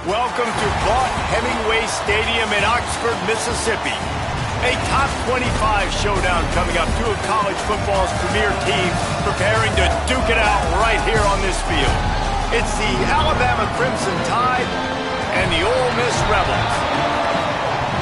Welcome to Vaught Hemingway Stadium in Oxford, Mississippi. A top 25 showdown coming up. Two of college football's premier teams preparing to duke it out right here on this field. It's the Alabama Crimson Tide and the Ole Miss Rebels.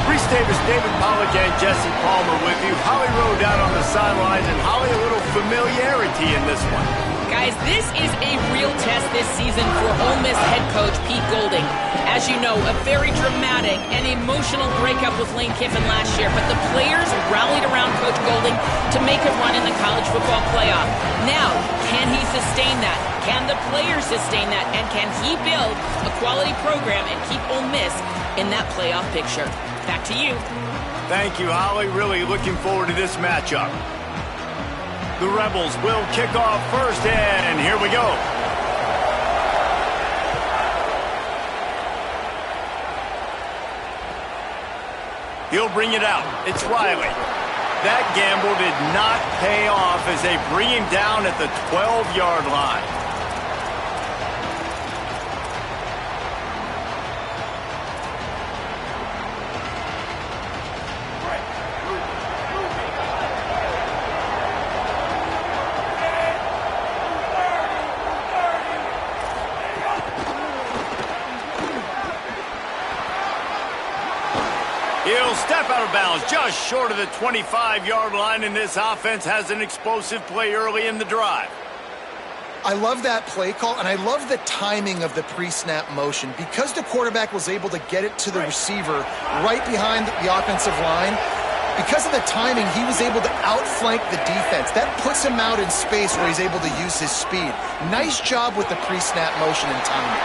Reese Davis, David Pollack, and Jesse Palmer with you. Holly Rowe down on the sidelines, and Holly, a little familiarity in this one. Guys, this is a real test this season for Ole Miss head coach Pete Golding. As you know, a very dramatic and emotional breakup with Lane Kiffin last year, but the players rallied around Coach Golding to make a run in the college football playoff. Now, can he sustain that? Can the players sustain that? And can he build a quality program and keep Ole Miss in that playoff picture? Back to you. Thank you, Holly. Really looking forward to this matchup. The Rebels will kick off first, and here we go. He'll bring it out. It's Riley. That gamble did not pay off as they bring him down at the 12-yard line. He'll step out of bounds just short of the 25-yard line, and this offense has an explosive play early in the drive. I love that play call, and I love the timing of the pre-snap motion. Because the quarterback was able to get it to the receiver right behind the offensive line, because of the timing, he was able to outflank the defense. That puts him out in space where he's able to use his speed. Nice job with the pre-snap motion and timing.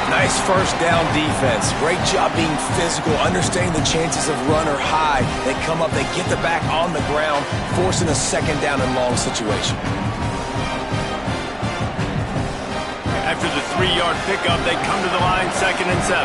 Nice first down defense. Great job being physical, understanding the chances of run are high. They come up, they get the back on the ground, forcing a second down and long situation. After the 3-yard pickup, they come to the line, 2nd and 7.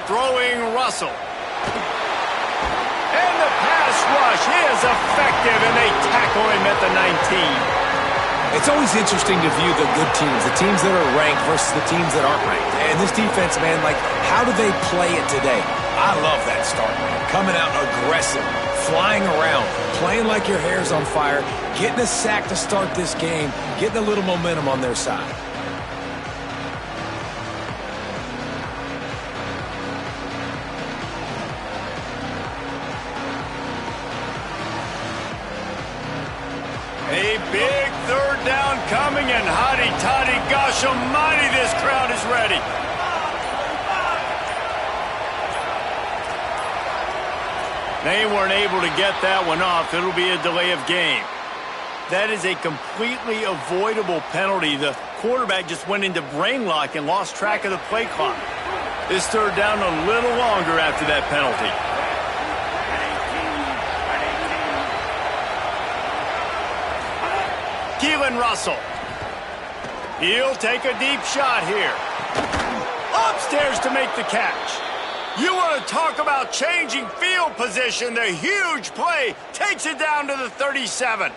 Throwing Russell. And the pass rush is effective, and they tackle him at the 19. It's always interesting to view the good teams, the teams that are ranked versus the teams that aren't ranked. And this defense, man, like, how do they play it today? I love that start, man. Coming out aggressive, flying around, playing like your hair's on fire, getting a sack to start this game, getting a little momentum on their side. A big 3rd down coming, and hotty-toddy, gosh almighty, this crowd is ready. They weren't able to get that one off. It'll be a delay of game. That is a completely avoidable penalty. The quarterback just went into brain lock and lost track of the play clock. This 3rd down a little longer after that penalty. Keelan Russell. He'll take a deep shot here. Upstairs to make the catch. You want to talk about changing field position. The huge play takes it down to the 37.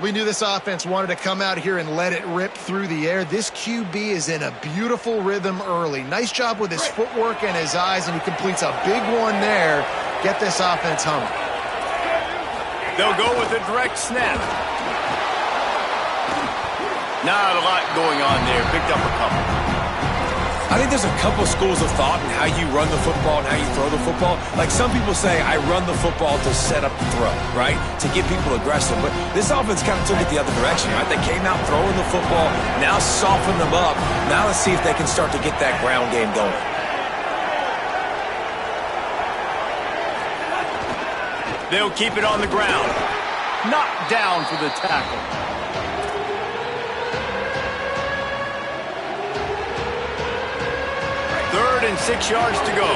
We knew this offense wanted to come out here and let it rip through the air. This QB is in a beautiful rhythm early. Nice job with his footwork and his eyes, and he completes a big one there. Get this offense humming. They'll go with a direct snap. Not a lot going on there. Picked up a couple. I think there's a couple schools of thought in how you run the football and how you throw the football. Like some people say, I run the football to set up the throw, right? To get people aggressive. But this offense kind of took it the other direction, right? They came out throwing the football, now soften them up. Now let's see if they can start to get that ground game going. They'll keep it on the ground. Knocked down for the tackle. 3rd and 6 yards to go.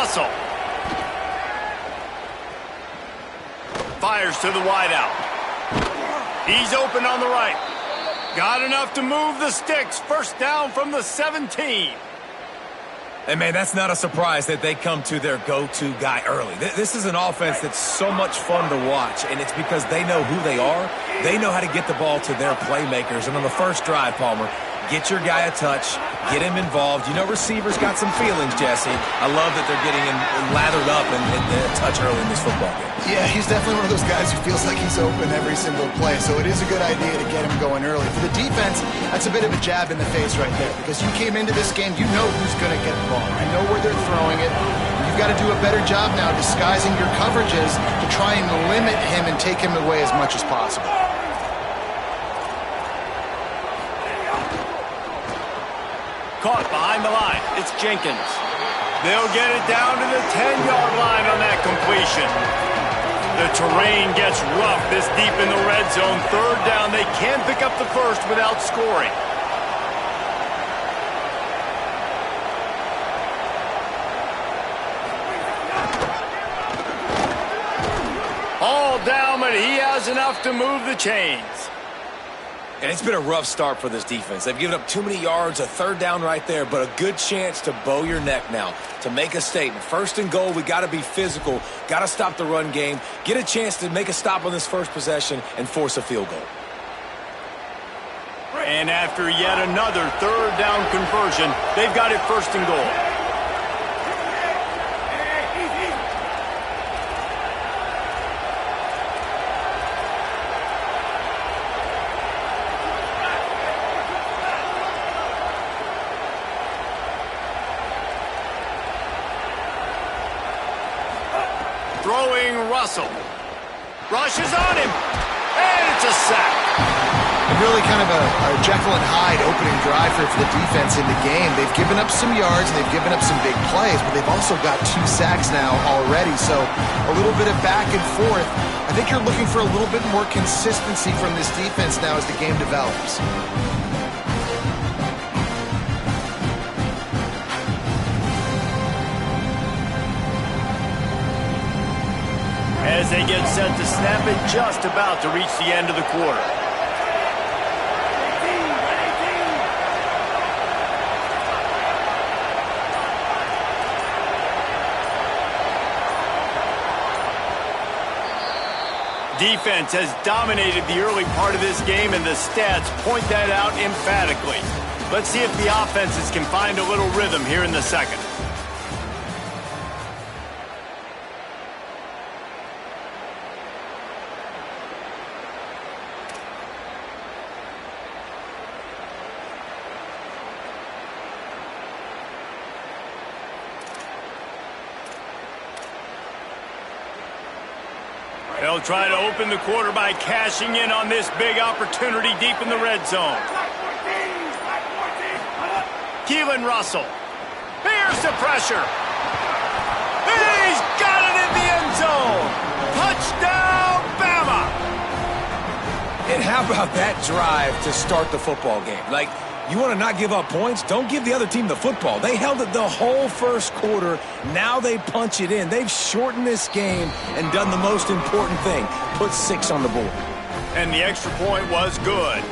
Russell. Fires to the wideout. He's open on the right. Got enough to move the sticks. First down from the 17. And, man, that's not a surprise that they come to their go-to guy early. This is an offense that's so much fun to watch, and it's because they know who they are. They know how to get the ball to their playmakers. And on the first drive, Palmer, get your guy a touch, get him involved. You know receivers got some feelings, Jesse. I love that they're getting lathered up and a touch early in this football game. Yeah, he's definitely one of those guys who feels like he's open every single play, so it is a good idea to get him going early. For the defense, that's a bit of a jab in the face right there, because you came into this game, you know who's going to get the ball. You know where they're throwing it. You've got to do a better job now disguising your coverages to try and limit him and take him away as much as possible. Caught behind the line. It's Jenkins. They'll get it down to the 10-yard line on that completion. The terrain gets rough this deep in the red zone. Third down, they can pick up the first without scoring. All down, but he has enough to move the chains. And it's been a rough start for this defense. They've given up too many yards, a third down right there, but a good chance to bow your neck now, to make a statement. First and goal, we got to be physical, got to stop the run game, get a chance to make a stop on this first possession, and force a field goal. And after yet another third down conversion, they've got it first and goal. Throwing Russell. Rushes on him. And it's a sack. Really kind of a Jekyll and Hyde opening drive for the defense in the game. They've given up some yards and they've given up some big plays, but they've also got 2 sacks now already. So a little bit of back and forth. I think you're looking for a little bit more consistency from this defense now as the game develops. As they get set to snap it, just about to reach the end of the quarter. Defense has dominated the early part of this game, and the stats point that out emphatically. Let's see if the offenses can find a little rhythm here in the second. They'll try to open the quarter by cashing in on this big opportunity deep in the red zone. Keelan Russell. Here's the pressure. He's got it in the end zone. Touchdown, Bama. And how about that drive to start the football game? Like, you want to not give up points? Don't give the other team the football. They held it the whole first quarter. Now they punch it in. They've shortened this game and done the most important thing, put 6 on the board. And the extra point was good.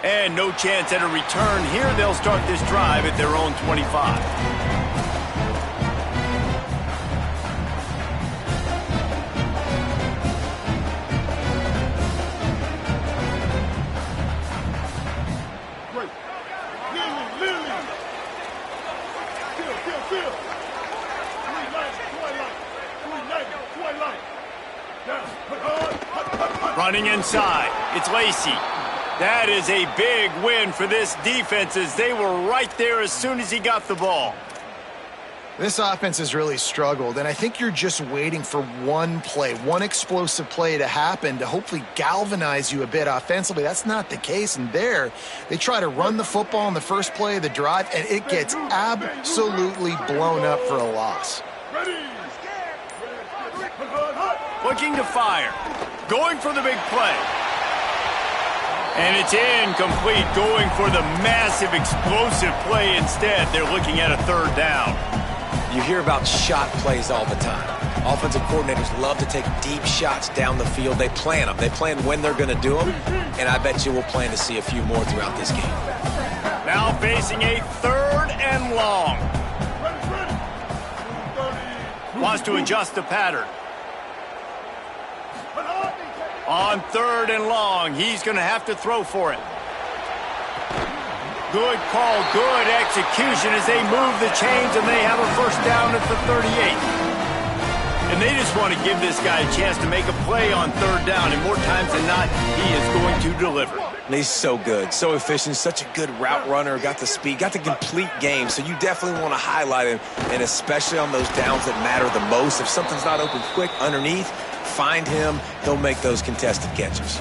And no chance at a return here. They'll start this drive at their own 25. Running inside, it's Lacey. That is a big win for this defense as they were right there as soon as he got the ball. This offense has really struggled, and I think you're just waiting for one play, one explosive play to happen to hopefully galvanize you a bit offensively. That's not the case, and there they try to run the football in the first play of the drive, and it gets absolutely blown up for a loss. Ready, looking to fire. Going for the big play. And it's incomplete, going for the massive, explosive play instead. They're looking at a third down. You hear about shot plays all the time. Offensive coordinators love to take deep shots down the field. They plan them. They plan when they're going to do them, and I bet you we'll plan to see a few more throughout this game. Now facing a third and long. Wants to adjust the pattern. On third and long, he's going to have to throw for it. Good call, good execution as they move the chains, and they have a first down at the 38. And they just want to give this guy a chance to make a play on third down, and more times than not, he is going to deliver. And he's so good, so efficient, such a good route runner, got the speed, got the complete game, so you definitely want to highlight him, and especially on those downs that matter the most. If something's not open quick underneath, find him, he'll make those contested catches.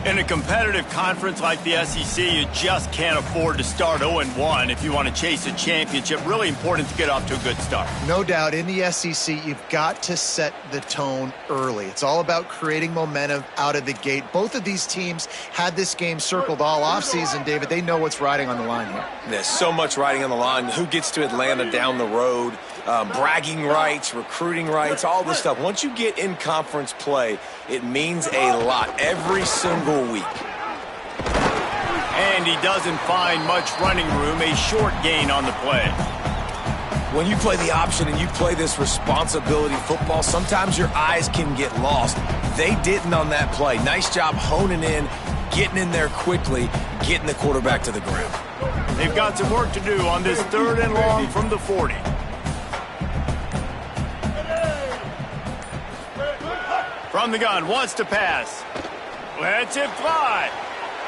In a competitive conference like the SEC, you just can't afford to start 0-1 if you want to chase a championship. Really important to get off to a good start. No doubt, in the SEC, you've got to set the tone early. It's all about creating momentum out of the gate. Both of these teams had this game circled all offseason, David. They know what's riding on the line here. There's so much riding on the line. Who gets to Atlanta down the road? Bragging rights, recruiting rights, all this stuff. Once you get in conference play, it means a lot every single week. And he doesn't find much running room, a short gain on the play. When you play the option and you play this responsibility football, sometimes your eyes can get lost. They didn't on that play. Nice job honing in, getting in there quickly, getting the quarterback to the ground. They've got some work to do on this third and long from the 40. From the gun, wants to pass. Lets it fly.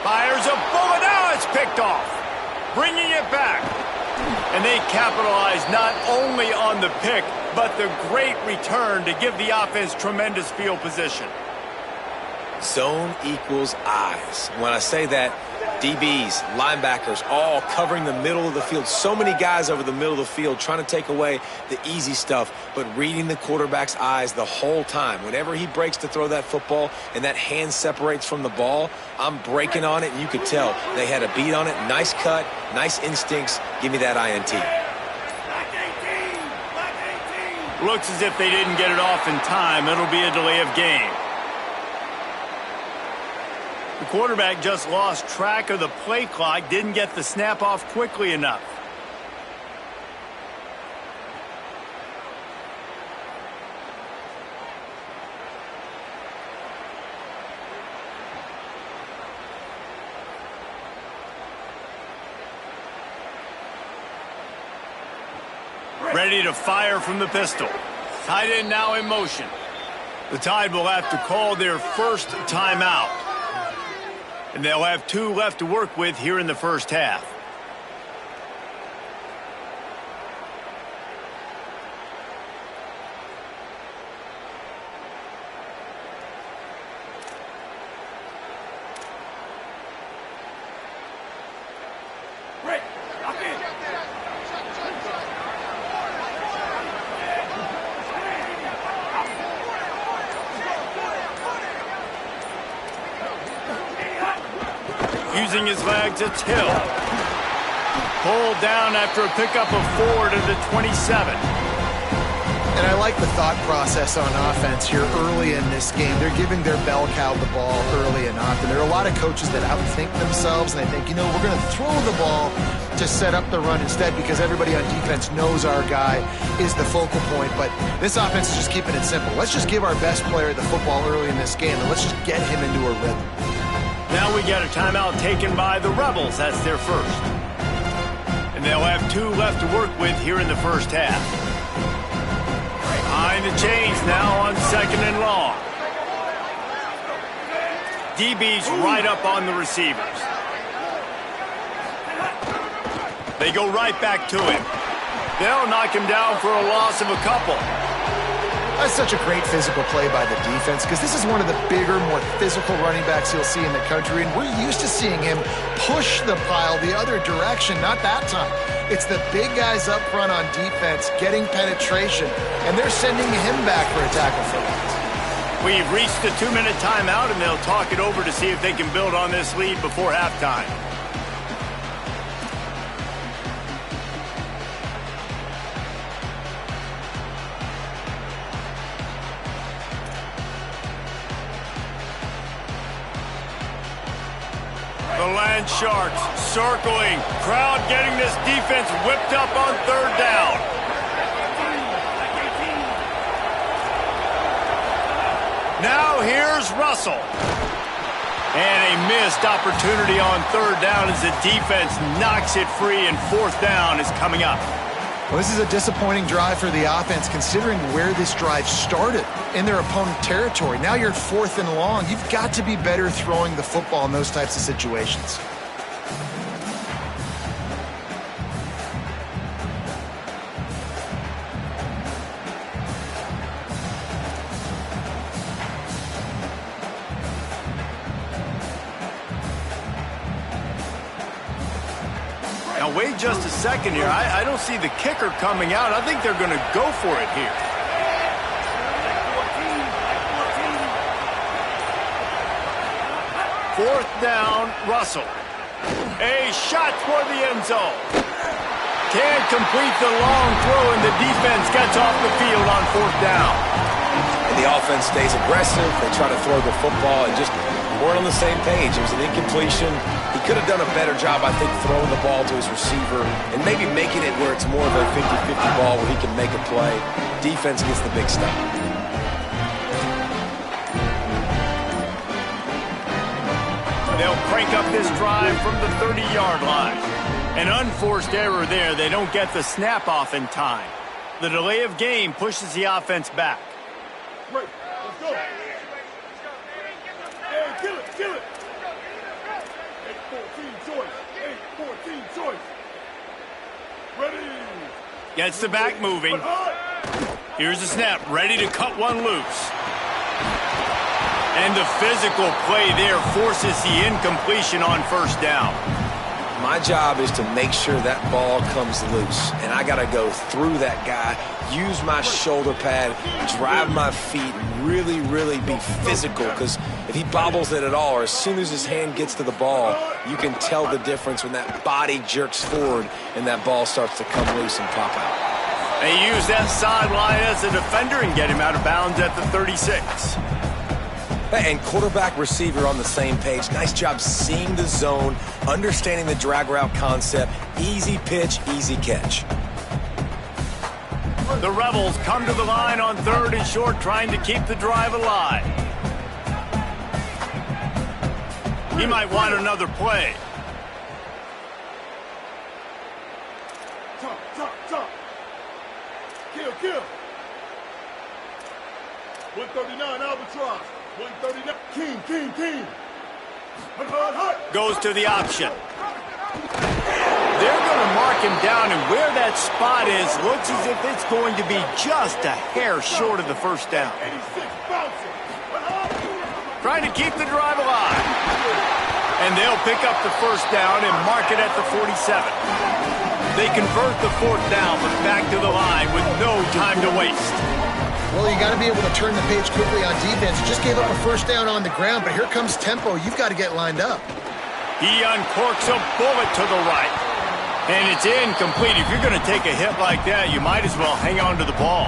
Fires a bullet. Now it's picked off. Bringing it back. And they capitalize not only on the pick, but the great return to give the offense tremendous field position. Zone equals eyes. When I say that, DBs, linebackers, all covering the middle of the field. So many guys over the middle of the field trying to take away the easy stuff, but reading the quarterback's eyes the whole time. Whenever he breaks to throw that football and that hand separates from the ball, I'm breaking on it, and you could tell they had a beat on it. Nice cut, nice instincts. Give me that INT. Looks as if they didn't get it off in time. It'll be a delay of game. The quarterback just lost track of the play clock, didn't get the snap off quickly enough. Ready to fire from the pistol. Tight end now in motion. The Tide will have to call their first timeout. And they'll have 2 left to work with here in the first half. Using his legs, it's Hill. Pulled down after a pickup of 4 to the 27. And I like the thought process on offense here early in this game. They're giving their bell cow the ball early and often. There are a lot of coaches that outthink themselves, and they think, you know, we're going to throw the ball to set up the run instead because everybody on defense knows our guy is the focal point. But this offense is just keeping it simple. Let's just give our best player the football early in this game, and let's just get him into a rhythm. Now we get a timeout taken by the Rebels. That's their first. And they'll have 2 left to work with here in the first half. Behind the chains now on second and long. DB's right up on the receivers. They go right back to him. They'll knock him down for a loss of a couple. That's such a great physical play by the defense because this is one of the bigger, more physical running backs you'll see in the country, and we're used to seeing him push the pile the other direction. Not that time. It's the big guys up front on defense getting penetration, and they're sending him back for a tackle for loss. We've reached the 2-minute timeout, and they'll talk it over to see if they can build on this lead before halftime. The Land Sharks circling. Crowd getting this defense whipped up on 3rd down. Now here's Russell. And a missed opportunity on 3rd down as the defense knocks it free, and 4th down is coming up. Well, this is a disappointing drive for the offense considering where this drive started, in their opponent territory. Now you're at 4th and long. You've got to be better throwing the football in those types of situations. Now, wait just a second here. I don't see the kicker coming out. I think they're going to go for it here. Fourth down, Russell. A shot toward the end zone. Can't complete the long throw, and the defense gets off the field on 4th down. And the offense stays aggressive. They try to throw the football and just weren't on the same page. It was an incompletion. He could have done a better job, I think, throwing the ball to his receiver and maybe making it where it's more of a 50-50 ball where he can make a play. Defense gets the big stop. They'll crank up this drive from the 30-yard line. An unforced error there. They don't get the snap off in time. The delay of game pushes the offense back. Great. Let's go. Hey, kill it, kill it. 8-14 choice. 8-14 choice. Ready. Gets the back moving. Here's the snap. Ready to cut one loose. And the physical play there forces the incompletion on 1st down. My job is to make sure that ball comes loose, and I got to go through that guy, use my shoulder pad, drive my feet, really, really be physical, because if he bobbles it at all, or as soon as his hand gets to the ball, you can tell the difference when that body jerks forward and that ball starts to come loose and pop out. They use that sideline as a defender and get him out of bounds at the 36. And quarterback receiver on the same page. Nice job seeing the zone, understanding the drag route concept. Easy pitch, easy catch. The Rebels come to the line on 3rd and short, trying to keep the drive alive. He might want another play. Top. Kill. 139 Albatross. 139. King. Hut. Goes to the option. They're going to mark him down, and where that spot is looks as if it's going to be just a hair short of the 1st down. 86 bouncing. Trying to keep the drive alive. And they'll pick up the 1st down and mark it at the 47. They convert the 4th down, but back to the line with no time to waste. Well, you got to be able to turn the page quickly on defense. You just gave up a 1st down on the ground, but here comes tempo. You've got to get lined up. He uncorks a bullet to the right. And it's incomplete. If you're going to take a hit like that, you might as well hang on to the ball.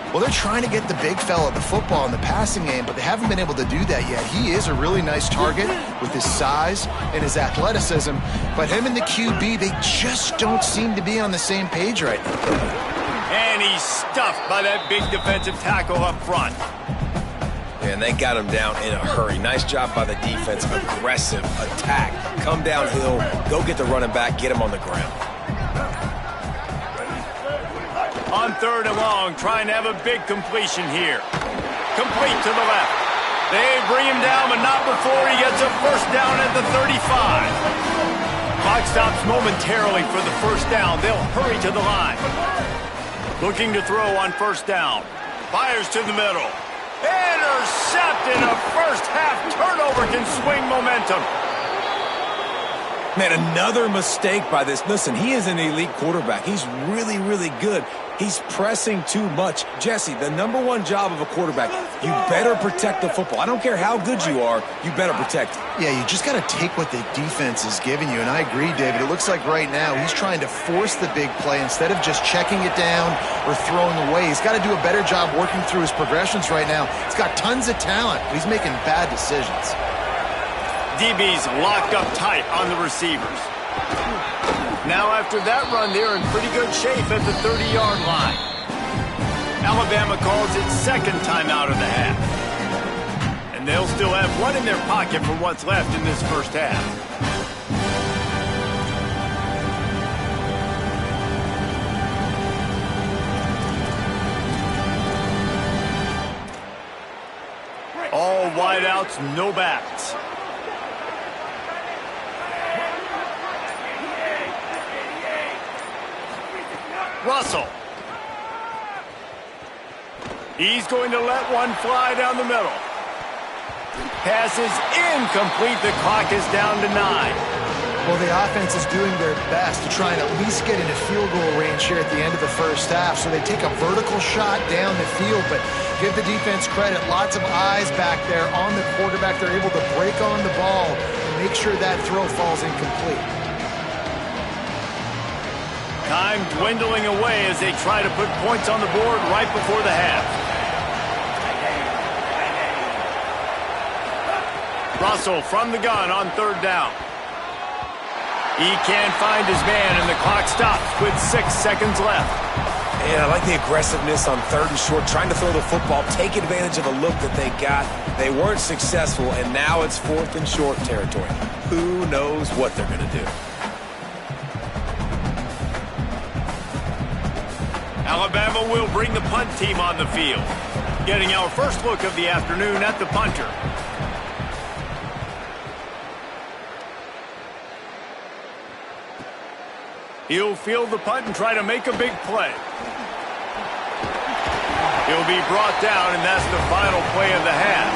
Well, they're trying to get the big fella the football in the passing game, but they haven't been able to do that yet. He is a really nice target with his size and his athleticism, but him and the QB, they just don't seem to be on the same page right now. And he's stuffed by that big defensive tackle up front. And they got him down in a hurry. Nice job by the defense. Aggressive attack. Come downhill. Go get the running back. Get him on the ground. On 3rd and long, trying to have a big completion here. Complete to the left. They bring him down, but not before he gets a 1st down at the 35. Clock stops momentarily for the 1st down. They'll hurry to the line. Looking to throw on 1st down. Fires to the middle. Intercepted. A first-half turnover can swing momentum. Man, another mistake by this. Listen, he is an elite quarterback. He's really, really good. He's pressing too much. Jesse, the #1 job of a quarterback, you better protect the football. I don't care how good you are, you better protect it. Yeah, you just got to take what the defense is giving you, and I agree, David. It looks like right now he's trying to force the big play instead of just checking it down or throwing away. He's got to do a better job working through his progressions right now. He's got tons of talent, but he's making bad decisions. DB's locked up tight on the receivers. Now after that run, they're in pretty good shape at the 30-yard line. Alabama calls its second timeout of the half. And they'll still have one in their pocket for what's left in this first half. All wideouts, no backs. Russell. He's going to let one fly down the middle. Pass is incomplete. The clock is down to 9. Well, the offense is doing their best to try and at least get into field goal range here at the end of the first half. So they take a vertical shot down the field, but give the defense credit. Lots of eyes back there on the quarterback. They're able to break on the ball and make sure that throw falls incomplete. Time dwindling away as they try to put points on the board right before the half. Russell from the gun on 3rd down. He can't find his man, and the clock stops with 6 seconds left. And I like the aggressiveness on 3rd and short, trying to throw the football, take advantage of the look that they got. They weren't successful, and now it's 4th and short territory. Who knows what they're going to do? Alabama will bring the punt team on the field. Getting our first look of the afternoon at the punter. He'll field the punt and try to make a big play. He'll be brought down, and that's the final play of the half.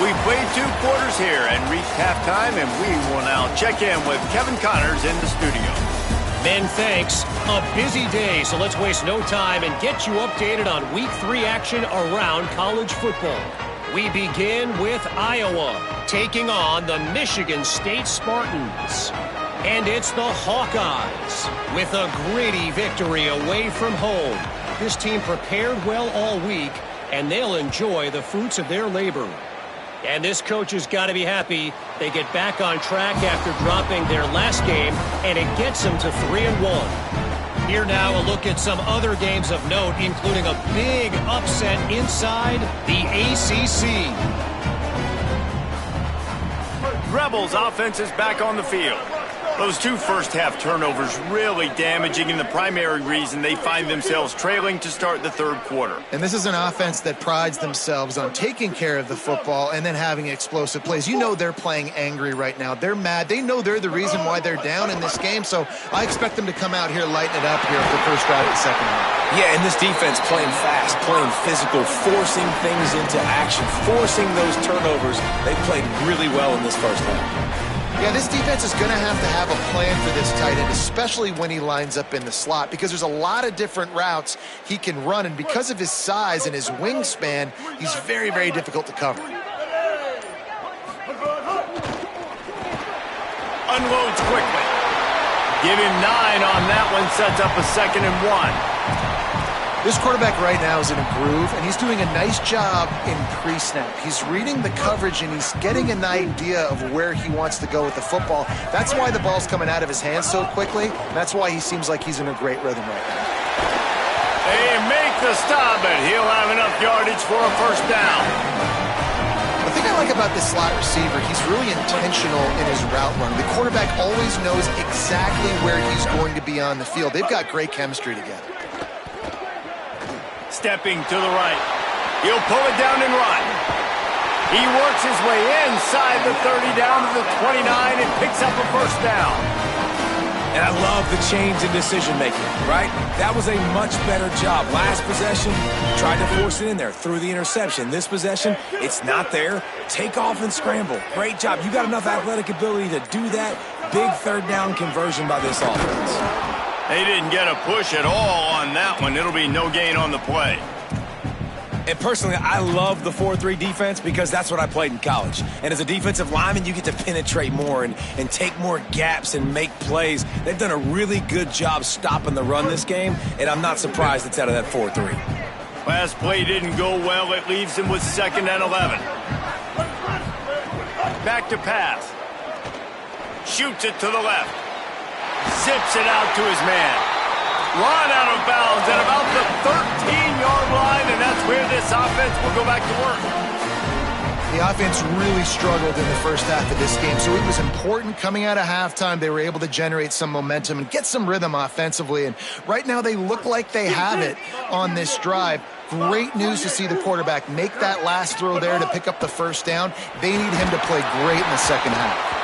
We've played 2 quarters here and reached halftime, and we will now check in with Kevin Connors in the studio. Ben, thanks. A busy day, so let's waste no time and get you updated on Week 3 action around college football. We begin with Iowa taking on the Michigan State Spartans. And it's the Hawkeyes with a gritty victory away from home. This team prepared well all week, and they'll enjoy the fruits of their labor. And this coach has got to be happy they get back on track after dropping their last game, and it gets them to 3-1. Here now a look at some other games of note, including a big upset inside the ACC. Rebels offense is back on the field. Those 2 first-half turnovers really damaging, and the primary reason they find themselves trailing to start the 3rd quarter. And this is an offense that prides themselves on taking care of the football and then having explosive plays. You know they're playing angry right now. They're mad. They know they're the reason why they're down in this game, so I expect them to come out here, lighten it up here for the first drive of the second half. Yeah, and this defense playing fast, playing physical, forcing things into action, forcing those turnovers. They played really well in this first half. Yeah, this defense is going to have a plan for this tight end, especially when he lines up in the slot, because there's a lot of different routes he can run, and because of his size and his wingspan, he's very, very difficult to cover. Unloads quickly. Give him 9 on that one, sets up a 2nd and 1. This quarterback right now is in a groove, and he's doing a nice job in pre-snap. He's reading the coverage, and he's getting an idea of where he wants to go with the football. That's why the ball's coming out of his hands so quickly, and that's why he seems like he's in a great rhythm right now. They make the stop, but he'll have enough yardage for a first down. The thing I like about this slot receiver, he's really intentional in his route run. The quarterback always knows exactly where he's going to be on the field. They've got great chemistry together. Stepping to the right. He'll pull it down and run. He works his way inside the 30 down to the 29 and picks up a first down. And I love the change in decision-making, right? That was a much better job. Last possession, tried to force it in there, threw the interception. This possession, it's not there. Take off and scramble. Great job. You got enough athletic ability to do that. Big 3rd down conversion by this offense. They didn't get a push at all on that one. It'll be no gain on the play. And personally, I love the 4-3 defense because that's what I played in college. And as a defensive lineman, you get to penetrate more and take more gaps and make plays. They've done a really good job stopping the run this game, and I'm not surprised it's out of that 4-3. Last play didn't go well. It leaves him with 2nd and 11. Back to pass. Shoots it to the left. Zips it out to his man. Run out of bounds at about the 13-yard line, and that's where this offense will go back to work. The offense really struggled in the first half of this game, so it was important coming out of halftime. They were able to generate some momentum and get some rhythm offensively, and right now they look like they have it on this drive. Great news to see the quarterback make that last throw there to pick up the first down. They need him to play great in the second half.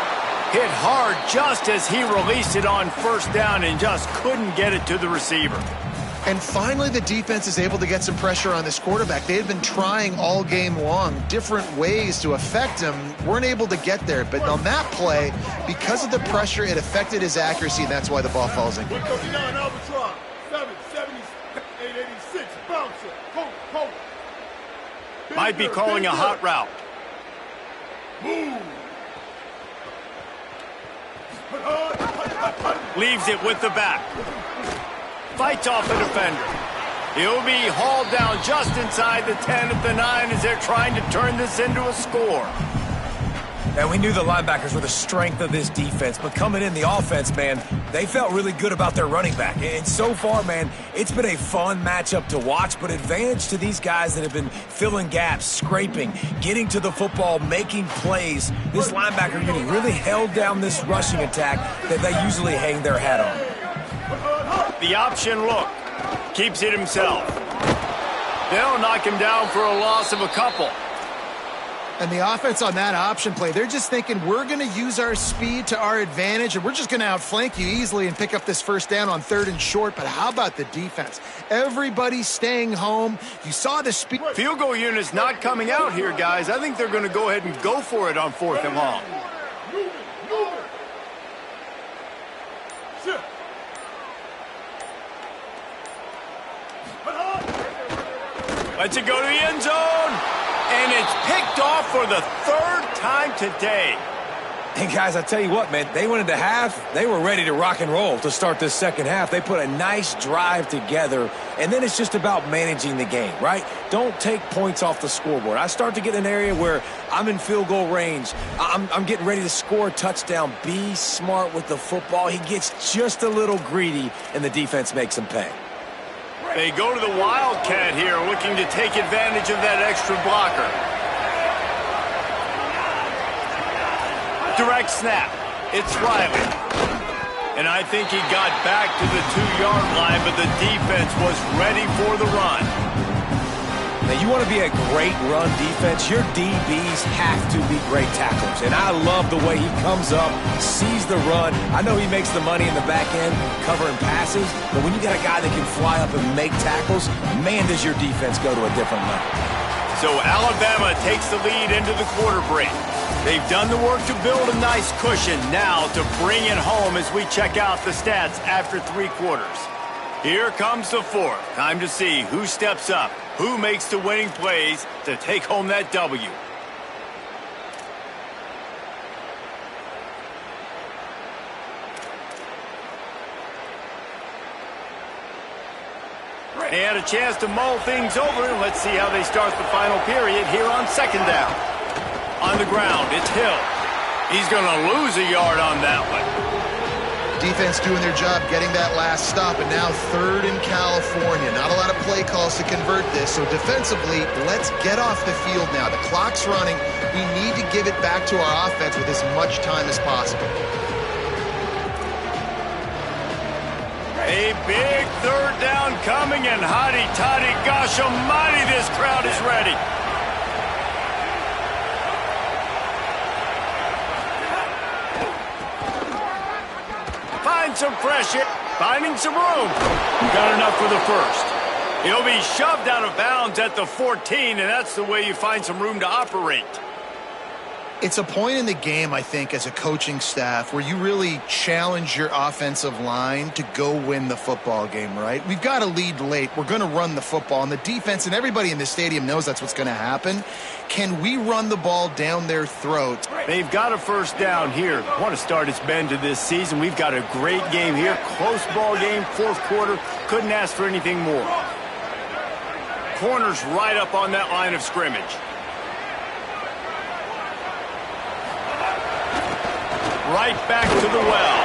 Hit hard just as he released it on first down and just couldn't get it to the receiver. And finally, the defense is able to get some pressure on this quarterback. They had been trying all game long different ways to affect him. Weren't able to get there. But on that play, because of the pressure, it affected his accuracy, and that's why the ball falls in. 139 Albatross, 770, 886 bouncer, hold. Might be calling a hot route. Move. Leaves it with the back. Fights off the defender. He'll be hauled down just inside the 10 at the 9 as they're trying to turn this into a score. And we knew the linebackers were the strength of this defense, but coming in the offense, man, they felt really good about their running back. And so far, man, it's been a fun matchup to watch, but advantage to these guys that have been filling gaps, scraping, getting to the football, making plays. This linebacker unit really held down this rushing attack that they usually hang their hat on. The option look. Keeps it himself. They'll knock him down for a loss of a couple. And the offense on that option play, they're just thinking we're going to use our speed to our advantage and we're just going to outflank you easily and pick up this first down on 3rd and short. But how about the defense? Everybody's staying home. You saw the speed. Field goal unit's not coming out here, guys. I think they're going to go ahead and go for it on 4th and long. Move it. Shift. Lets it go to the end zone. And it's picked off for the 3rd time today. And guys, I tell you what, man, they went into half. They were ready to rock and roll to start this second half. They put a nice drive together, and then it's just about managing the game, right? Don't take points off the scoreboard. I start to get in an area where I'm in field goal range. I'm getting ready to score a touchdown. Be smart with the football. He gets just a little greedy, and the defense makes him pay. They go to the Wildcat here, looking to take advantage of that extra blocker. Direct snap. It's Riley. And I think he got back to the 2-yard line, but the defense was ready for the run. Now, you want to be a great run defense, your DBs have to be great tacklers. And I love the way he comes up, sees the run. I know he makes the money in the back end covering passes, but when you got a guy that can fly up and make tackles, man, does your defense go to a different level. So Alabama takes the lead into the quarter break. They've done the work to build a nice cushion now to bring it home as we check out the stats after 3 quarters. Here comes the 4th. Time to see who steps up, who makes the winning plays to take home that W. They had a chance to mull things over. Let's see how they start the final period here on 2nd down. On the ground, it's Hill. He's going to lose a yard on that one. Defense doing their job getting that last stop, and now 3rd in California. Not a lot of play calls to convert this, so defensively, let's get off the field now. The clock's running. We need to give it back to our offense with as much time as possible. A big 3rd down coming, and hotty-toddy, gosh almighty, this crowd is ready. Find some pressure, finding some room. Got enough for the 1st. He'll be shoved out of bounds at the 14, and that's the way you find some room to operate. It's a point in the game, I think, as a coaching staff where you really challenge your offensive line to go win the football game, right? We've got a lead late. We're going to run the football. And the defense and everybody in the stadium knows that's what's going to happen. Can we run the ball down their throats? They've got a first down here. What a start it's been to this season. We've got a great game here. Close ball game, fourth quarter. Couldn't ask for anything more. Corners right up on that line of scrimmage. Right back to the well.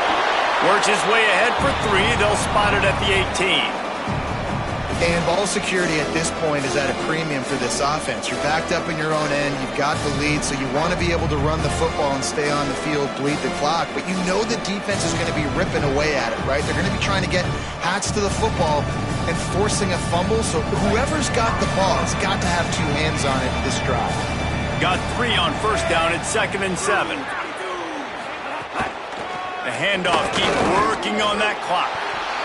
Works his way ahead for 3. They'll spot it at the 18. And ball security at this point is at a premium for this offense. You're backed up in your own end. You've got the lead, so you want to be able to run the football and stay on the field, bleed the clock. But you know the defense is going to be ripping away at it, right? They're going to be trying to get hats to the football and forcing a fumble. So whoever's got the ball has got to have 2 hands on it this drive. Got 3 on first down at 2nd and 7. The handoff, keep working on that clock.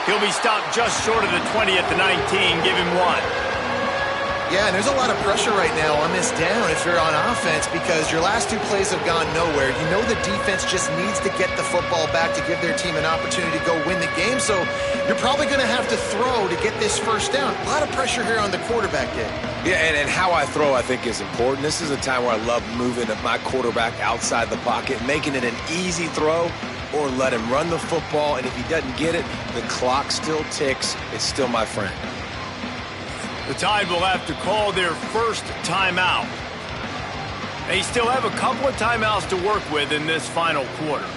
He'll be stopped just short of the 20 at the 19. Give him 1. Yeah, and there's a lot of pressure right now on this down if you're on offense because your last 2 plays have gone nowhere. You know the defense just needs to get the football back to give their team an opportunity to go win the game. So you're probably going to have to throw to get this first down. A lot of pressure here on the quarterback, Dave. Yeah, and how I throw, I think, is important. This is a time where I love moving my quarterback outside the pocket, making it an easy throw, or let him run the football, and if he doesn't get it, the clock still ticks. It's still my friend. The Tide will have to call their first timeout. They still have a couple of timeouts to work with in this final quarter.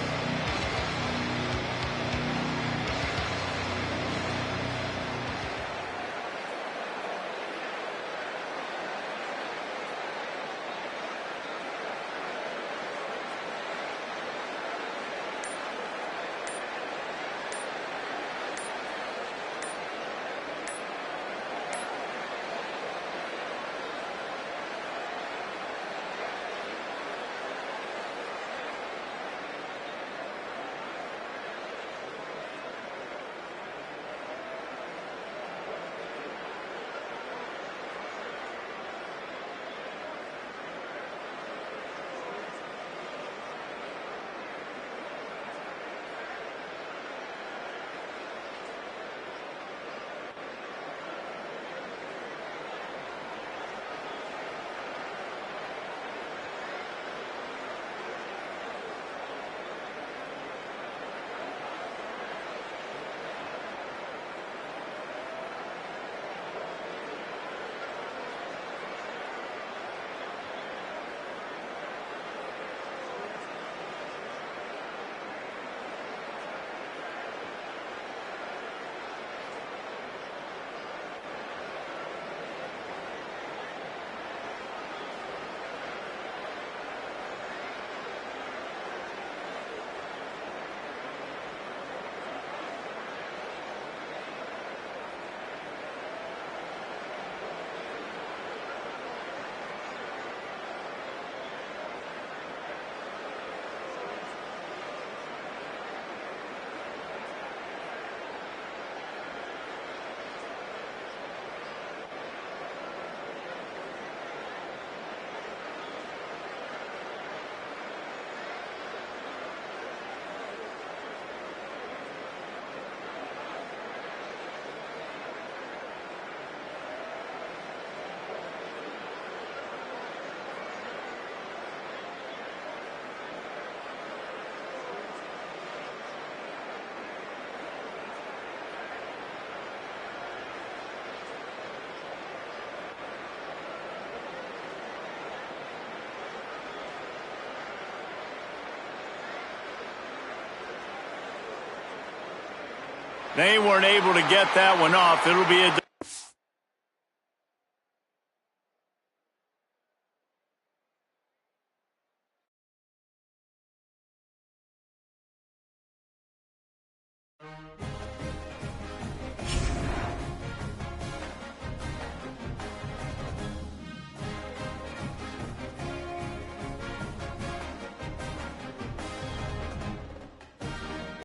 They weren't able to get that one off. It'll be a